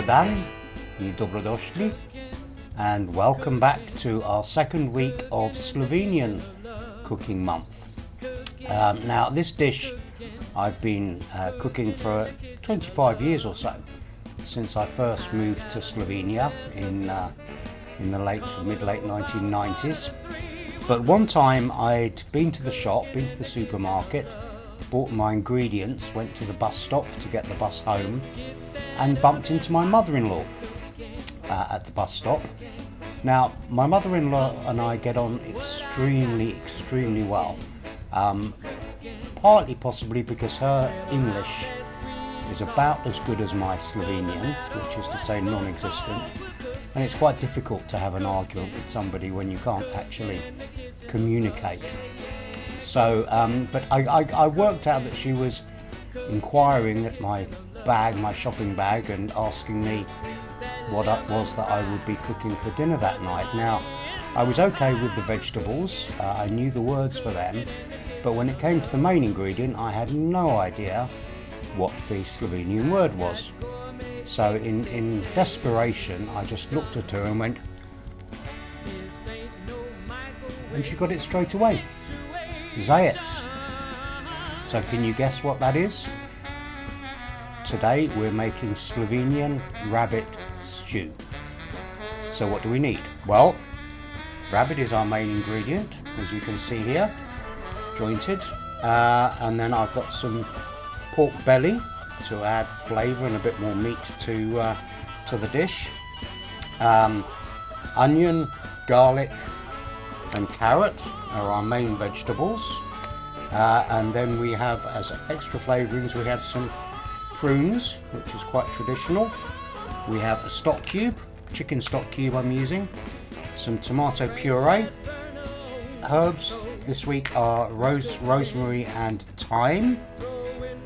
dan i dobrodošli, and welcome back to our second week of Slovenian cooking month. Now this dish I've been cooking for 25 years or so, since I first moved to Slovenia in the mid-late 1990s. But one time I'd been to the shop, been to the supermarket, bought my ingredients, went to the bus stop to get the bus home, and bumped into my mother-in-law at the bus stop. Now, my mother-in-law and I get on extremely well. Partly possibly because her English is about as good as my Slovenian, which is to say non-existent, and it's quite difficult to have an argument with somebody when you can't actually communicate. So, but I worked out that she was inquiring at my shopping bag, and asking me what it was that I would be cooking for dinner that night. Now, I was okay with the vegetables, I knew the words for them, but when it came to the main ingredient, I had no idea what the Slovenian word was. So in desperation, I just looked at her and went, and she got it straight away. Zajec. So can you guess what that is? Today we're making Slovenian rabbit stew. So what do we need? Well, rabbit is our main ingredient, as you can see here, jointed, and then I've got some pork belly to add flavour and a bit more meat to the dish. Onion, garlic and carrot are our main vegetables, and then we have, as extra flavourings, we have some prunes, which is quite traditional. We have a stock cube, chicken stock cube I'm using, some tomato puree. Herbs this week are rosemary and thyme.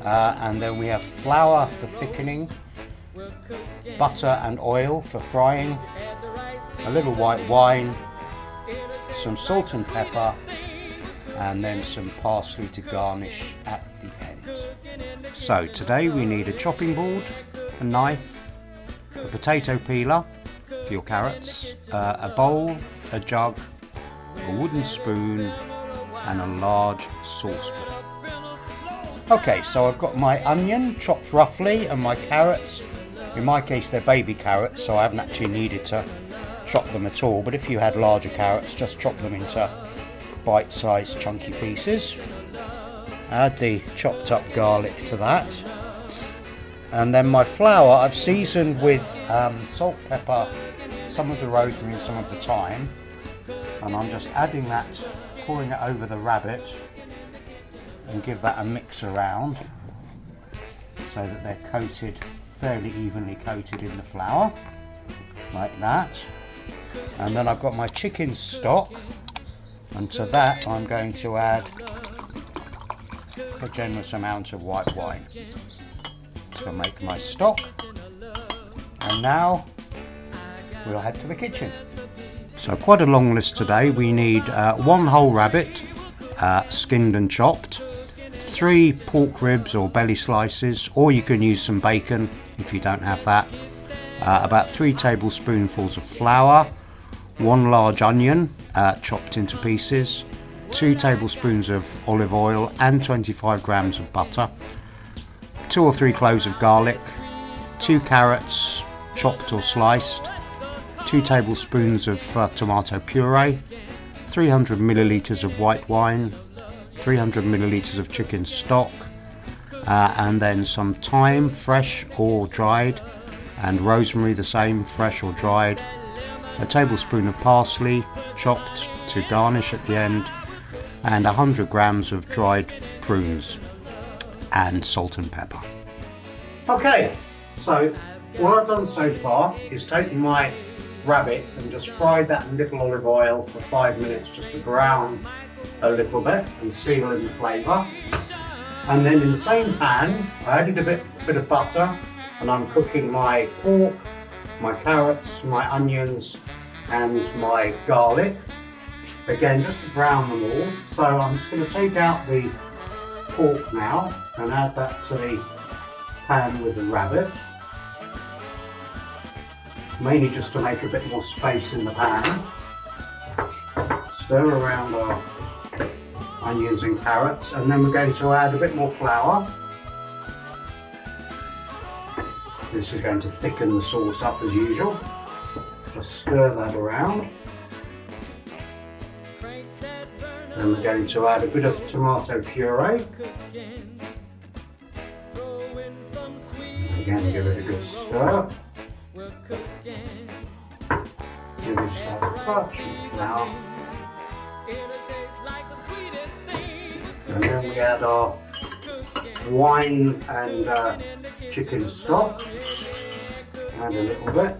And then we have flour for thickening, butter and oil for frying, a little white wine, some salt and pepper, and then some parsley to garnish at the end. So today we need a chopping board, a knife, a potato peeler for your carrots, a bowl, a jug, a wooden spoon, and a large saucepan. Okay, so I've got my onion chopped roughly, and my carrots, in my case they're baby carrots, so I haven't actually needed to chop them at all, but if you had larger carrots, just chop them into bite-sized chunky pieces. Add the chopped up garlic to that, and then my flour I've seasoned with salt, pepper, some of the rosemary and some of the thyme, and I'm just adding that, pouring it over the rabbit, and give that a mix around so that they're coated, fairly evenly coated in the flour, like that. And then I've got my chicken stock, and to that I'm going to add a generous amount of white wine to make my stock. And now we'll head to the kitchen. So quite a long list today. We need one whole rabbit, skinned and chopped, 3 pork ribs or belly slices, or you can use some bacon if you don't have that, about 3 tablespoonfuls of flour, 1 large onion chopped into pieces, 2 tablespoons of olive oil and 25 grams of butter, 2 or 3 cloves of garlic, 2 carrots chopped or sliced, 2 tablespoons of tomato puree, 300 millilitres of white wine, 300 millilitres of chicken stock, and then some thyme, fresh or dried, and rosemary, the same, fresh or dried, a tablespoon of parsley chopped to garnish at the end, and 100 grams of dried prunes, and salt and pepper. Okay, so what I've done so far is taken my rabbit and just fried that in little olive oil for 5 minutes, just to brown a little bit and seal in the flavour. And then in the same pan I added a bit of butter, and I'm cooking my pork, my carrots, my onions and my garlic, again just to brown them all. So I'm just going to take out the pork now and add that to the pan with the rabbit. mainly just to make a bit more space in the pan. Stir around our onions and carrots, and then we're going to add a bit more flour. This is going to thicken the sauce up as usual. Just stir that around. Then we're going to add a bit of tomato puree. Again, give it a good stir. Give it a touch of flour. And then we add our wine and chicken stock. Add a little bit.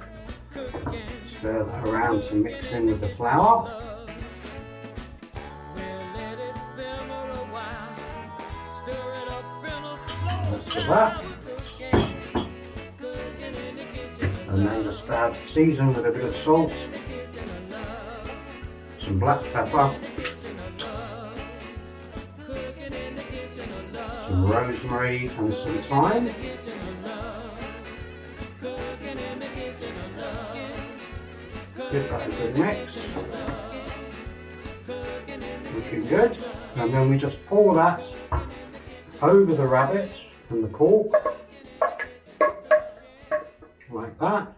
Stir that around to mix in with the flour. That's that. And then just season with a bit of salt, some black pepper, some rosemary and some thyme. Give that a good mix. Looking good. And then we just pour that over the rabbit and the pork. Like that.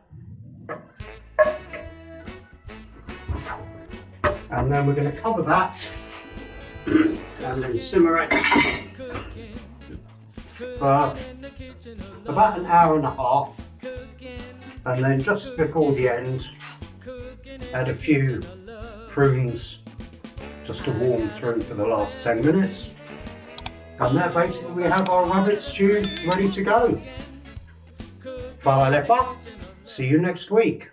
And then we're going to cover that and then simmer it for about an hour and a half, and then just before the end add a few prunes just to warm through for the last 10 minutes, and there basically we have our rabbit stew ready to go. Hvala lepa. See you next week.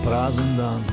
Prazen dan,